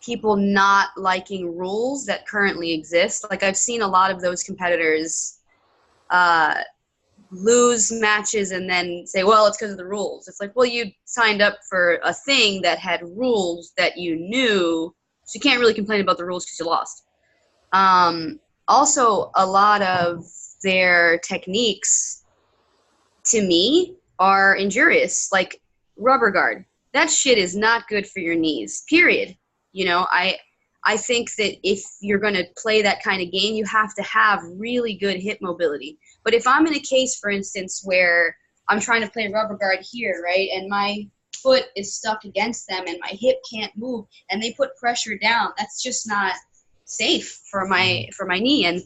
people not liking rules that currently exist. Like I've seen a lot of those competitors lose matches and then say, well, it's because of the rules. It's like, well, you signed up for a thing that had rules that you knew, so you can't really complain about the rules because you lost. Also, a lot of their techniques, to me, are injurious, like rubber guard. That shit is not good for your knees, period. You know, I think that if you're going to play that kind of game, you have to have really good hip mobility. But if I'm in a case, for instance, where I'm trying to play rubber guard here, right, and my foot is stuck against them and my hip can't move and they put pressure down, that's just not safe for my knee. And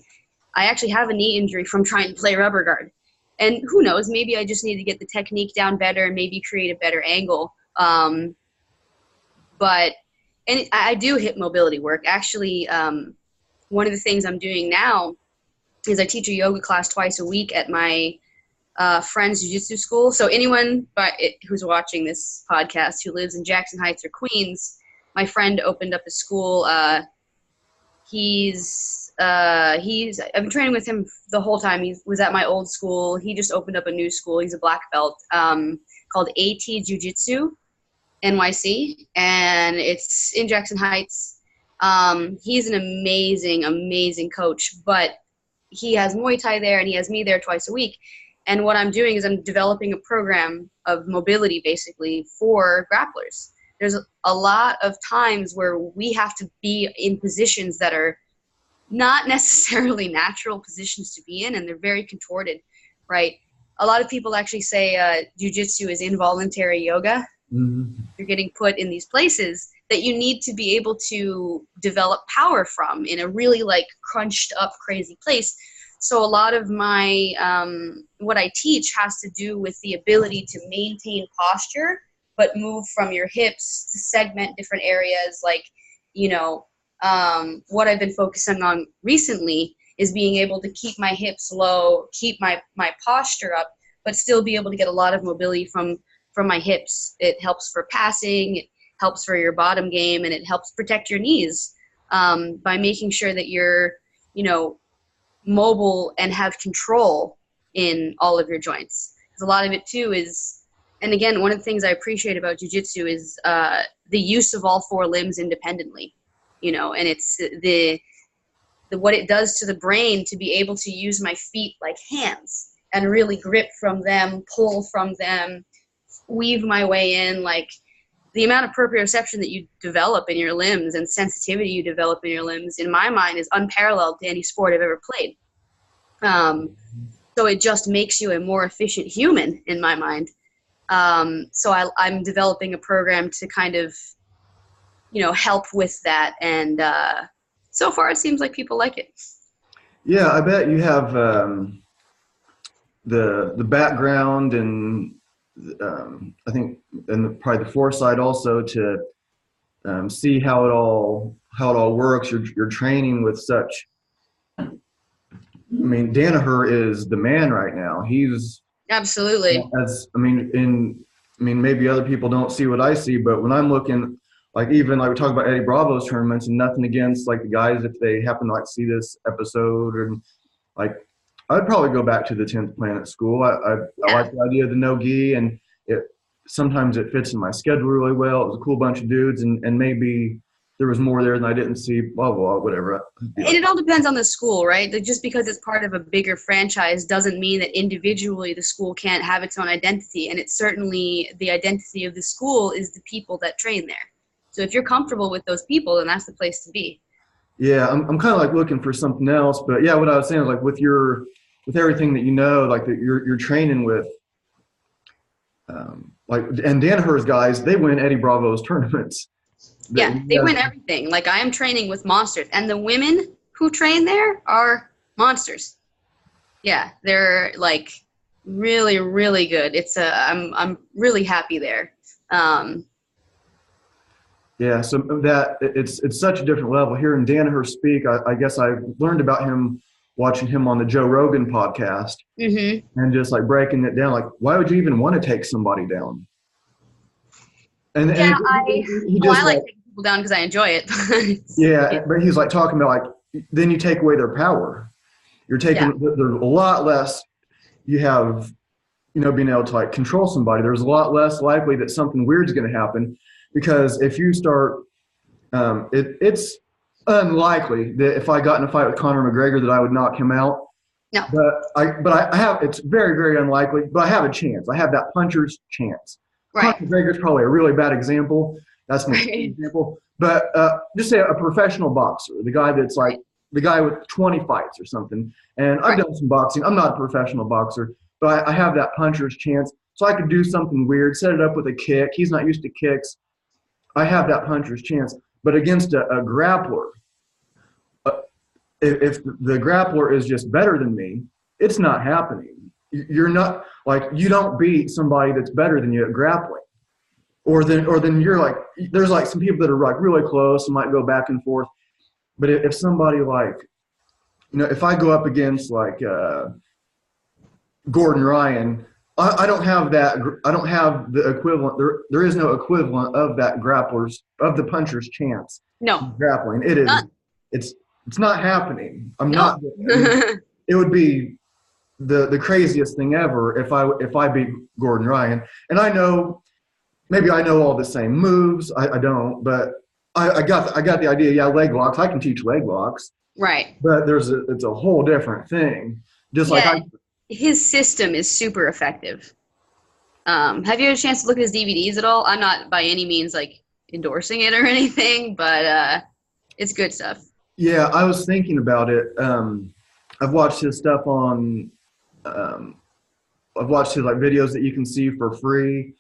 I actually have a knee injury from trying to play rubber guard. And who knows, maybe I just need to get the technique down better and maybe create a better angle. But I do hip mobility work. Actually, one of the things I'm doing now is I teach a yoga class twice a week at my friend's jiu-jitsu school. So anyone who's watching this podcast who lives in Jackson Heights or Queens, my friend opened up a school. I've been training with him the whole time. He was at my old school. He just opened up a new school. He's a black belt called AT Jiu-Jitsu NYC, and it's in Jackson Heights. He's an amazing coach, but he has Muay Thai there and he has me there twice a week. And what I'm doing is I'm developing a program of mobility basically for grapplers. There's a lot of times where we have to be in positions that are not necessarily natural positions to be in, and they're very contorted, right? A lot of people actually say jiu-jitsu is involuntary yoga. Mm-hmm. You're getting put in these places that you need to be able to develop power from in a really like crunched up crazy place. So a lot of my what I teach has to do with the ability to maintain posture but move from your hips to segment different areas. Like, you know, what I've been focusing on recently is being able to keep my hips low, keep my posture up, but still be able to get a lot of mobility from my hips. It helps for passing, it helps for your bottom game, and it helps protect your knees by making sure that you're, you know, mobile and have control in all of your joints. Because a lot of it too is, and again, one of the things I appreciate about jiu-jitsu is the use of all four limbs independently, you know, and it's the what it does to the brain to be able to use my feet like hands and really grip from them, pull from them, weave my way in. Like the amount of proprioception that you develop in your limbs and sensitivity you develop in your limbs, in my mind, is unparalleled to any sport I've ever played. So it just makes you a more efficient human in my mind. So I'm developing a program to kind of, you know, help with that. And so far it seems like people like it. Yeah, I bet you have the background and I think and probably the foresight also to see how it all works. You're training with such. I mean, Danaher is the man right now. He's absolutely. Maybe other people don't see what I see, but when I'm looking like even like we talk about Eddie Bravo's tournaments, and nothing against like the guys if they happen to like see this episode, and like I'd probably go back to the 10th Planet School. I Yeah. like the idea of the no gi, and it sometimes it fits in my schedule really well. It was a cool bunch of dudes, and maybe there was more there than I didn't see. Blah blah, whatever. And it all depends on the school, right? Like just because it's part of a bigger franchise doesn't mean that individually the school can't have its own identity. And it's certainly the identity of the school is the people that train there. So if you're comfortable with those people, then that's the place to be. Yeah, I'm kind of like looking for something else, but yeah, what I was saying is like with everything that you know, like that you're training with, like and Danaher's guys, they win Eddie Bravo's tournaments. Yeah, they win everything. Like I am training with monsters, and the women who train there are monsters. Yeah, they're like really, really good. I'm really happy there. Yeah, so that it's such a different level. Hearing Danaher speak, I guess I learned about him watching him on the Joe Rogan podcast, and just like breaking it down. Like, why would you even want to take somebody down? And yeah, he just I like taking people down because I enjoy it. Yeah, but he's like talking about like then you take away their power. You're taking there's a lot less you have, being able to like control somebody. There's a lot less likely that something weird's going to happen. Because if you start, it's unlikely that if I got in a fight with Conor McGregor that I would knock him out. No. But I have, it's very, very unlikely, but I have a chance. I have that puncher's chance. Right. Conor McGregor is probably a really bad example. That's my example. But just say a professional boxer, the guy that's like the guy with 20 fights or something. And I've done some boxing. I'm not a professional boxer, but I have that puncher's chance. So I could do something weird, set it up with a kick. He's not used to kicks. I have that puncher's chance. But against a grappler, if the grappler is just better than me, it's not happening. You're not like you don't beat somebody that's better than you at grappling, or then you're like there's like some people that are like really close and might go back and forth. But if somebody like if I go up against like Gordon Ryan. I don't have that. I don't have the equivalent. There is no equivalent of that of the puncher's chance. No. Grappling. It is. None. It's not happening. I'm not. It would be the craziest thing ever if I beat Gordon Ryan. And I know, maybe I know all the same moves. I don't, but I got the idea. Yeah, leg locks. I can teach leg locks. Right. But it's a whole different thing. Just like his system is super effective. Have you had a chance to look at his DVDs at all? I'm not by any means like endorsing it or anything, but it's good stuff. Yeah, I was thinking about it. I've watched his stuff on. I've watched his like videos that you can see for free,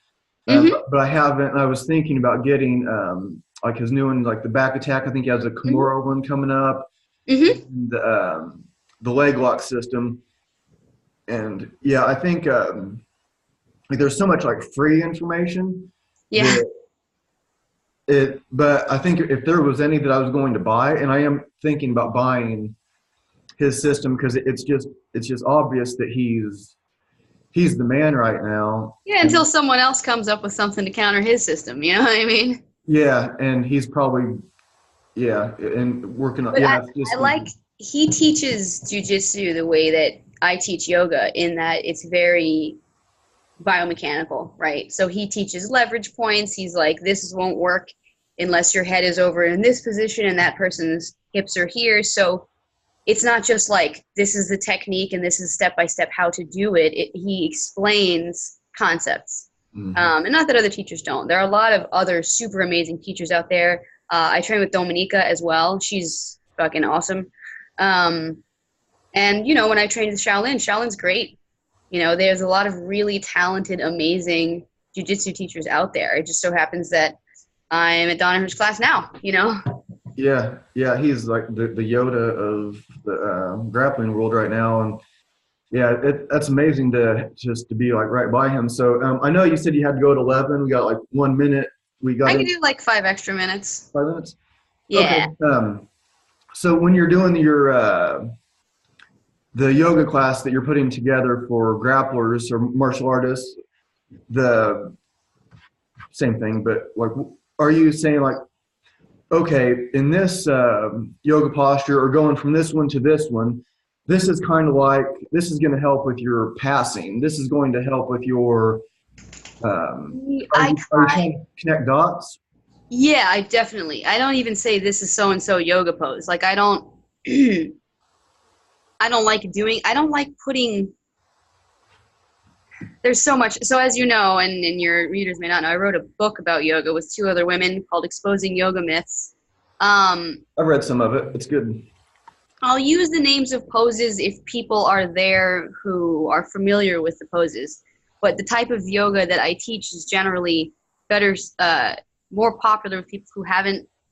but I haven't. I was thinking about getting like his new one, like the back attack. I think he has a Kimura one coming up. And, the leg lock system. And yeah, I think like there's so much like free information. Yeah. But I think if there was any that I was going to buy, and I am thinking about buying his system because it's just obvious that he's the man right now. Yeah, until someone else comes up with something to counter his system. You know what I mean? Yeah, and he's probably and working on. But yeah, I like he teaches jiu-jitsu the way that I teach yoga in that it's very biomechanical, right? So he teaches leverage points. He's like, this won't work unless your head is over in this position and that person's hips are here. So it's not just like, this is the technique and this is step-by-step how to do it. He explains concepts. And not that other teachers don't. There are a lot of other super amazing teachers out there. I train with Dominica as well. She's fucking awesome. And, when I trained with Shaolin's great. There's a lot of really talented, amazing jiu-jitsu teachers out there. It just so happens that I'm at Danaher's class now, Yeah, he's like the Yoda of the grappling world right now. And yeah, that's amazing to be like right by him. So I know you said you had to go at 11. We got like 1 minute. I can do like 5 extra minutes. 5 minutes? Yeah. Okay. So when you're doing your the yoga class that you're putting together for grapplers or martial artists, the same thing, but like are you saying like, okay, in this yoga posture or going from this one to this one, this is kind of like, this is going to help with your passing. This is going to help with your, I are you try. trying to connect dots? Yeah, I don't even say this is so and so yoga pose. Like I don't I don't like putting there's so much. So as you know, and your readers may not know, I wrote a book about yoga with two other women called Exposing Yoga Myths. I've read some of it. It's good. I'll use the names of poses if people are there who are familiar with the poses. But the type of yoga that I teach is generally better, more popular with people who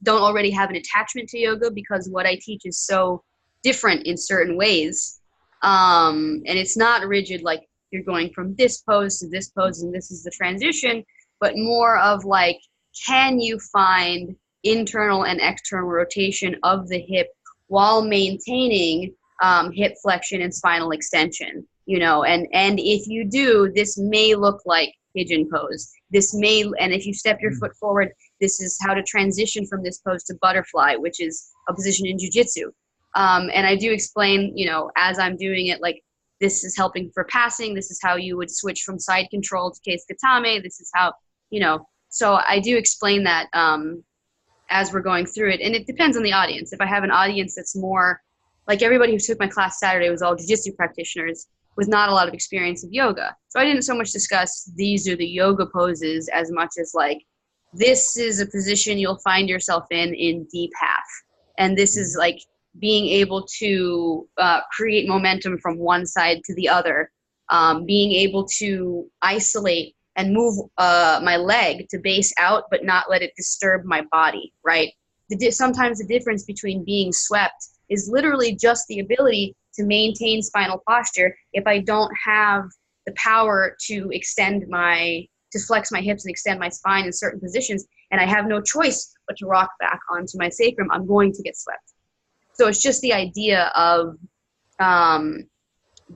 don't already have an attachment to yoga, because what I teach is so different in certain ways. And it's not rigid, like you're going from this pose to this pose and this is the transition, but more of like, can you find internal and external rotation of the hip while maintaining hip flexion and spinal extension, you know, and if you do, this may look like pigeon pose. And if you step your foot forward, this is how to transition from this pose to butterfly, which is a position in jiu-jitsu. And I do explain, you know, as I'm doing it, like this is helping for passing. This is how you would switch from side control to case katame. This is how, you know, so I do explain that as we're going through it. And it depends on the audience. If I have an audience that's more like everybody who took my class Saturday was all jiu-jitsu practitioners with not a lot of experience of yoga. So I didn't so much discuss these are the yoga poses as much as like, this is a position you'll find yourself in deep half. And this is like being able to create momentum from one side to the other, being able to isolate and move my leg to base out, but not let it disturb my body, right? Sometimes the difference between being swept is literally just the ability to maintain spinal posture if I don't have the power to flex my hips and extend my spine in certain positions, and I have no choice but to rock back onto my sacrum, I'm going to get swept. So it's just the idea of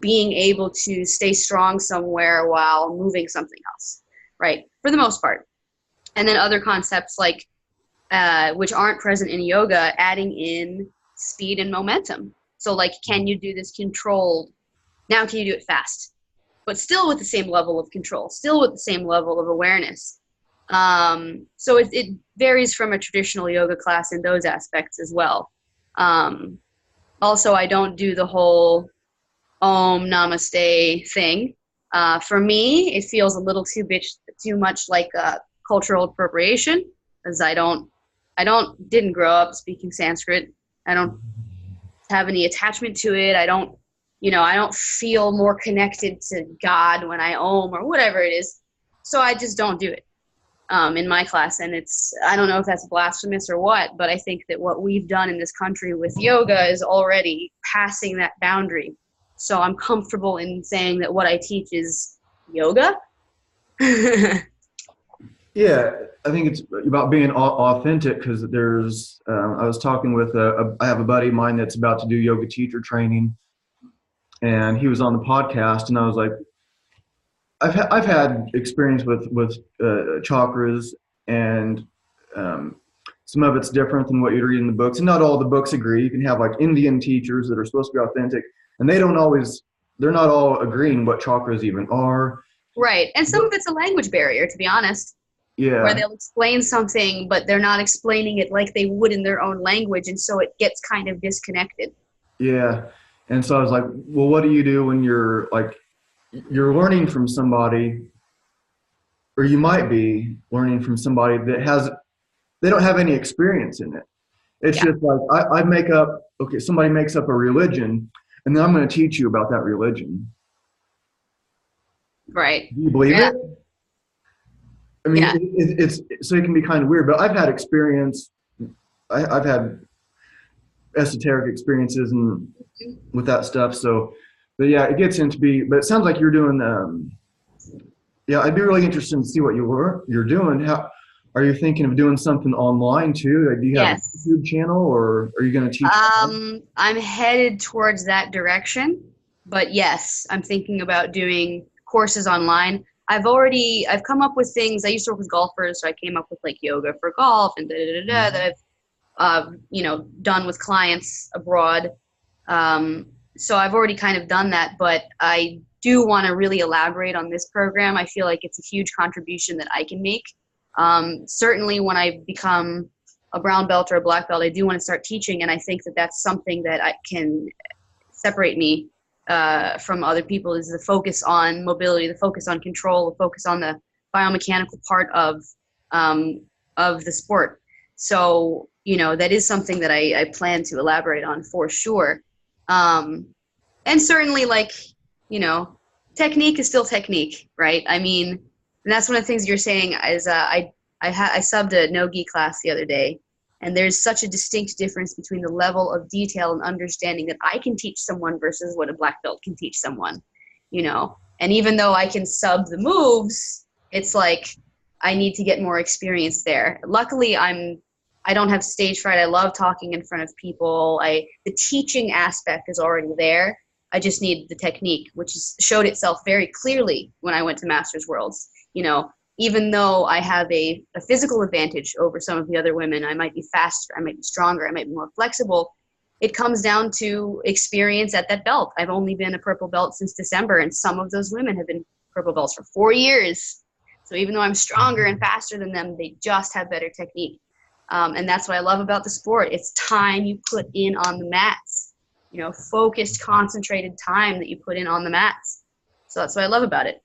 being able to stay strong somewhere while moving something else, right? For the most part. And then other concepts like, which aren't present in yoga, adding in speed and momentum. So like, can you do this controlled? Now can you do it fast? But still with the same level of control, still with the same level of awareness. So it varies from a traditional yoga class in those aspects as well. Also, I don't do the whole Om Namaste thing. For me, it feels a little too much like cultural appropriation, because didn't grow up speaking Sanskrit. I don't have any attachment to it. I don't feel more connected to God when I Om or whatever it is. So I just don't do it in my class. And I don't know if that's blasphemous or what, but I think that what we've done in this country with yoga is already passing that boundary. So I'm comfortable in saying that what I teach is yoga. Yeah, I think it's about being authentic, because there's, I was talking with, I have a buddy of mine that's about to do yoga teacher training, and he was on the podcast, and I was like, I've had experience with chakras, and some of it's different than what you read in the books, and not all the books agree. You can have like Indian teachers that are supposed to be authentic, and they're not all agreeing what chakras even are. Right, and some of it's a language barrier, to be honest. Yeah. Where they'll explain something, but they're not explaining it like they would in their own language, and so it gets kind of disconnected. Yeah, and so I was like, well, what do you do when you're learning from somebody, or you might be learning from somebody they don't have any experience in it. It's just like, somebody makes up a religion, and then I'm going to teach you about that religion. Right. Do you believe it? I mean, it's so it can be kind of weird, but I've had experience. I've had esoteric experiences and with that stuff. So, but yeah, it gets into but it sounds like you're doing, I'd be really interested to see what you're doing. How are you thinking of doing something online too? Do you have a YouTube channel, or are you going to teach? I'm headed towards that direction, but yes, I'm thinking about doing courses online. I've come up with things. I used to work with golfers, so I came up with like yoga for golf and that I've done with clients abroad. So I've already kind of done that, but I do want to really elaborate on this program. I feel like it's a huge contribution that I can make. Certainly when I become a brown belt or a black belt, I do want to start teaching, and I think that that's something that I can separate me from other people, is the focus on mobility, the focus on control, the focus on the biomechanical part of the sport. So, that is something that I plan to elaborate on for sure. And certainly, like, technique is still technique, right? I mean, and that's one of the things you're saying is I subbed a no-gi class the other day, and there's such a distinct difference between the level of detail and understanding that I can teach someone versus what a black belt can teach someone, And even though I can sub the moves, it's like I need to get more experience there. Luckily, I don't have stage fright. I love talking in front of people. The teaching aspect is already there. I just need the technique, which showed itself very clearly when I went to Masters Worlds. Even though I have a physical advantage over some of the other women, I might be faster, I might be stronger, I might be more flexible. It comes down to experience at that belt. I've only been a purple belt since December, and some of those women have been purple belts for 4 years. So even though I'm stronger and faster than them, they just have better technique. And that's what I love about the sport. It's time you put in on the mats, focused, concentrated time that you put in on the mats. So that's what I love about it.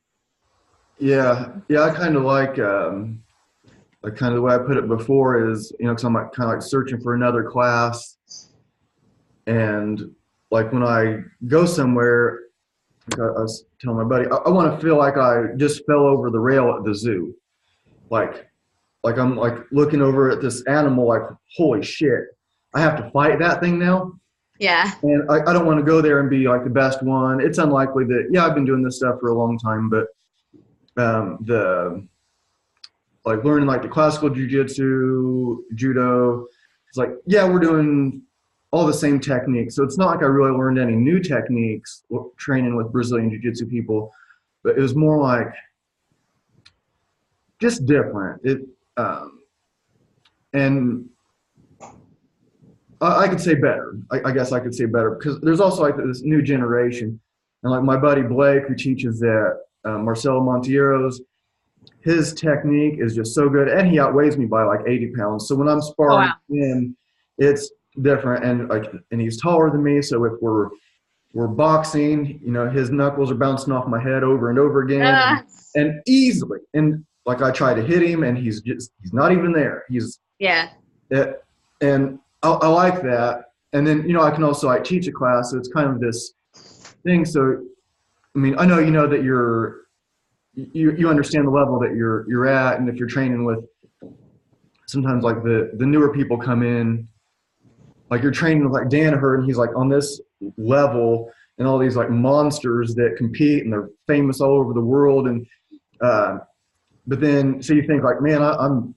Yeah. I kind of like kind of the way I put it before is, because I'm kind of like searching for another class. And like when I go somewhere, like I was telling my buddy, I want to feel like I just fell over the rail at the zoo. Like I'm like looking over at this animal like, holy shit, I have to fight that thing now? Yeah. And I don't want to go there and be like the best one. It's unlikely that, I've been doing this stuff for a long time, but like learning like the classical jiu-jitsu, judo, it's like, we're doing all the same techniques. So it's not like I really learned any new techniques training with Brazilian jiu-jitsu people, but it was more like just different. And I could say better. I guess I could say better because there's also like this new generation. And like my buddy Blake, who teaches at Marcelo Monteiro's, his technique is just so good. And he outweighs me by like 80 pounds. So when I'm sparring him, it's different. And he's taller than me. So if we're boxing, his knuckles are bouncing off my head over and over again and easily. And like I try to hit him and he's not even there. And I like that. And then, I can also like teach a class. So it's kind of this thing. So, I mean, I know, that you understand the level that you're at. And if you're training with sometimes like the newer people come in, like you're training with like Danaher and he's like on this level and all these like monsters that compete and they're famous all over the world. And, but then, so you think like, man, I'm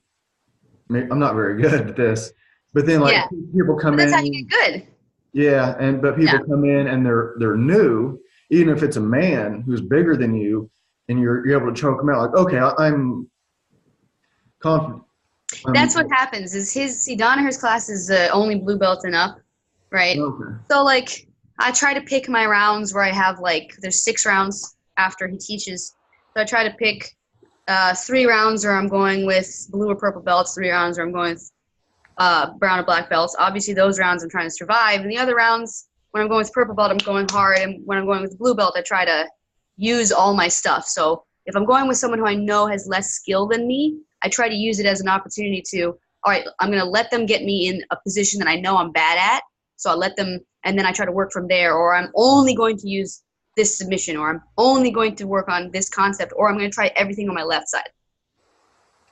not very good at this. But then like people come in. That's how you get good. Yeah, but people come in and they're new, even if it's a man who's bigger than you, and you're able to choke them out. Like, okay, I'm confident. That's what happens. Is Donaher's class is only blue belt and up, right? Okay. So like I try to pick my rounds where I have like there's 6 rounds after he teaches. So I try to pick 3 rounds where I'm going with blue or purple belts, 3 rounds where I'm going with brown or black belts. Obviously, those rounds I'm trying to survive. And the other rounds, when I'm going with purple belt, I'm going hard. And when I'm going with blue belt, I try to use all my stuff. So if I'm going with someone who I know has less skill than me, I try to use it as an opportunity to, all right, I'm going to let them get me in a position that I know I'm bad at. So I let them, and then I try to work from there. Or I'm only going to use this submission, or I'm only going to work on this concept, or I'm going to try everything on my left side.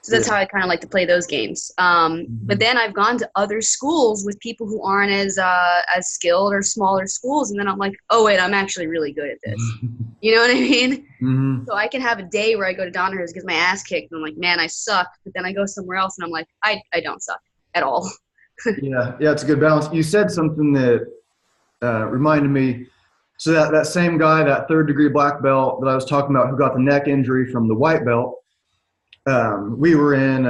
So that's how I kind of like to play those games. But then I've gone to other schools with people who aren't as skilled or smaller schools. And then I'm like, oh, wait, I'm actually really good at this. You know what I mean? Mm-hmm. So I can have a day where I go to Donaher's, get my ass kicked. And I'm like, man, I suck. But then I go somewhere else and I'm like, I don't suck at all. Yeah, it's a good balance. You said something that reminded me So that same guy, that third degree black belt that I was talking about, who got the neck injury from the white belt, we were in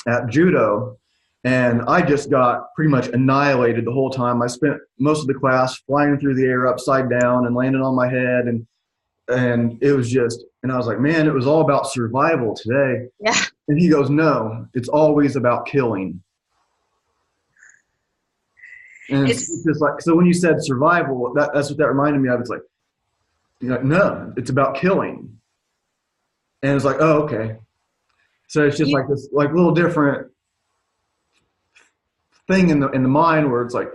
at judo, and I just got pretty much annihilated the whole time. I spent most of the class flying through the air upside down and landing on my head, and it was just, and I was like, man, it was all about survival today. Yeah. And he goes, no, it's always about killing. And it's just like, so when you said survival, that's what that reminded me of. It's like, no, it's about killing. And it's like, oh, okay. So it's just like this, like little different thing in the mind where it's like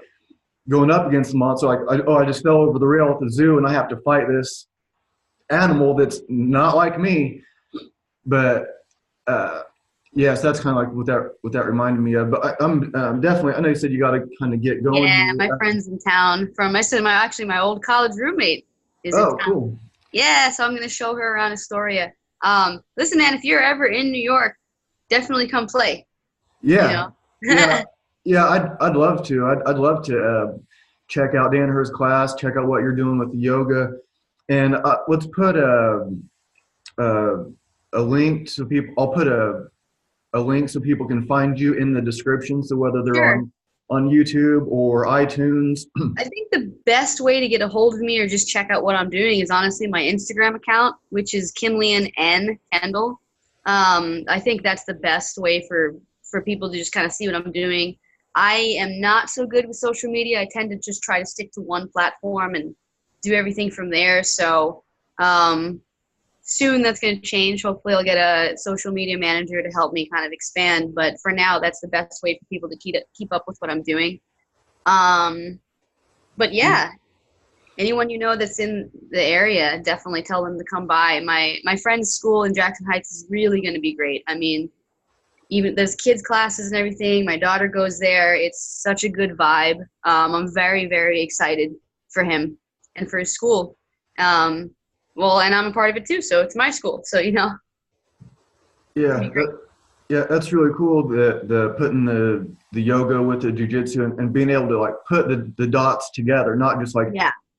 going up against the monster. Like, I just fell over the rail at the zoo and I have to fight this animal that's not like me. But yes, that's kind of like what that reminded me of. But I'm definitely, I know you said you got to kind of get going. Yeah, my friend's in town my old college roommate is in town. Cool. Yeah, so I'm going to show her around Astoria. Listen, man, if you're ever in New York, definitely come play. Yeah. Yeah, I'd love to. I'd love to check out Danaher's class, check out what you're doing with the yoga. And let's put a link so people, I'll put a link so people can find you in the description. So whether they're on YouTube or iTunes. I think the best way to get a hold of me or just check out what I'm doing is honestly my Instagram account, which is Kim-Lien Kendall. I think that's the best way for people to just kind of see what I'm doing. I am not so good with social media. I tend to just try to stick to one platform and do everything from there. So soon that's going to change. Hopefully I'll get a social media manager to help me kind of expand. But for now, that's the best way for people to keep up with what I'm doing. But yeah, anyone you know that's in the area, definitely tell them to come by. My friend's school in Jackson Heights is really going to be great. I mean, even there's kids classes and everything. My daughter goes there. It's such a good vibe. I'm very, very excited for him and for his school. Well, and I'm a part of it too, so it's my school. So, Yeah, that's really cool. The putting the yoga with the jiu-jitsu and being able to like put the dots together, not just like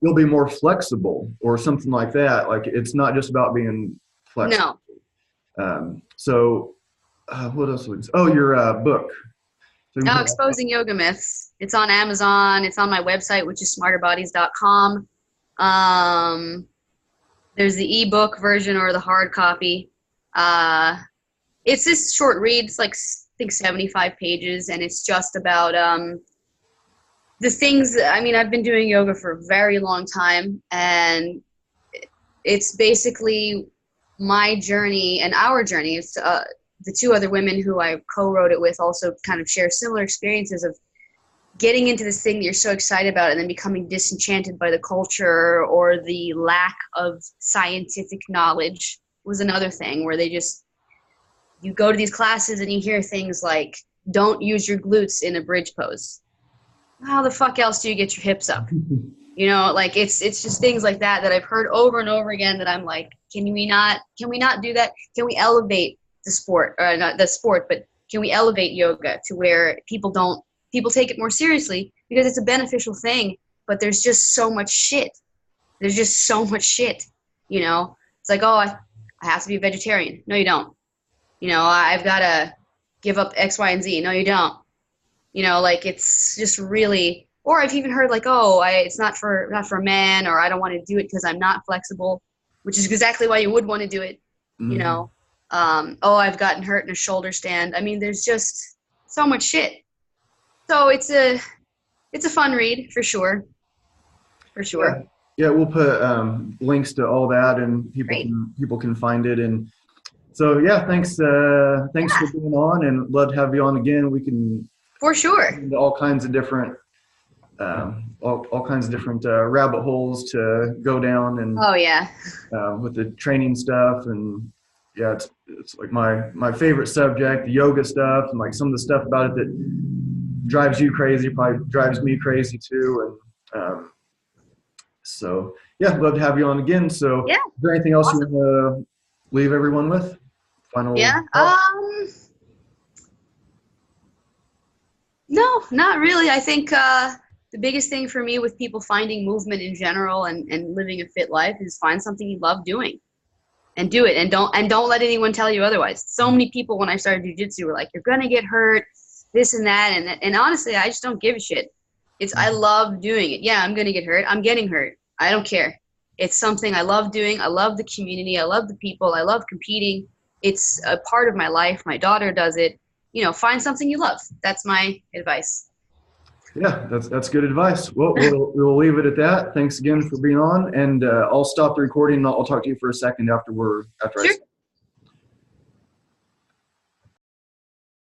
you'll be more flexible or something like that. Like it's not just about being flexible. No. So what else was? Oh, your book. So Exposing Yoga Myths. It's on Amazon. It's on my website, which is smarterbodies.com. There's the ebook version or the hard copy. It's this short read. It's like, I think 75 pages, and it's just about the things. I mean, I've been doing yoga for a very long time, and it's basically my journey and our journey. It's the two other women who I co-wrote it with also kind of share similar experiences of getting into this thing that you're so excited about and then becoming disenchanted by the culture or the lack of scientific knowledge was another thing where you go to these classes and you hear things like, don't use your glutes in a bridge pose. How the fuck else do you get your hips up? Like it's just things like that I've heard over and over again that I'm like, can we not do that? Can we elevate the sport, or not the sport, but can we elevate yoga to where people take it more seriously because it's a beneficial thing, but there's just so much shit. It's like, oh, I have to be a vegetarian. No, you don't. I've got to give up X, Y, and Z. No, you don't. Like it's just really, or I've even heard like, oh, it's not for a man, or I don't want to do it because I'm not flexible, which is exactly why you would want to do it. Mm-hmm. Oh, I've gotten hurt in a shoulder stand. I mean, there's just so much shit. So it's a fun read for sure. For sure. Yeah, we'll put links to all that, and people can find it. And so thanks for being on, and love to have you on again. We can for sure into all kinds of different rabbit holes to go down, and with the training stuff, and it's like my favorite subject, the yoga stuff, and like some of the stuff about it that drives you crazy probably drives me crazy too. And so love to have you on again. So is there anything else you want to leave everyone with? Final no, not really. I think The biggest thing for me with people finding movement in general and living a fit life is find something you love doing and do it, and don't let anyone tell you otherwise. So many people when I started jiu-jitsu were like, you're gonna get hurt, this and that, and honestly, I just don't give a shit. I love doing it. Yeah, I'm gonna get hurt. I'm getting hurt. I don't care. It's something I love doing. I love the community. I love the people. I love competing. It's a part of my life. My daughter does it. Find something you love. That's my advice. Yeah, that's good advice. Well, we'll leave it at that. Thanks again for being on, and I'll stop the recording. And I'll talk to you for a second after I Sure.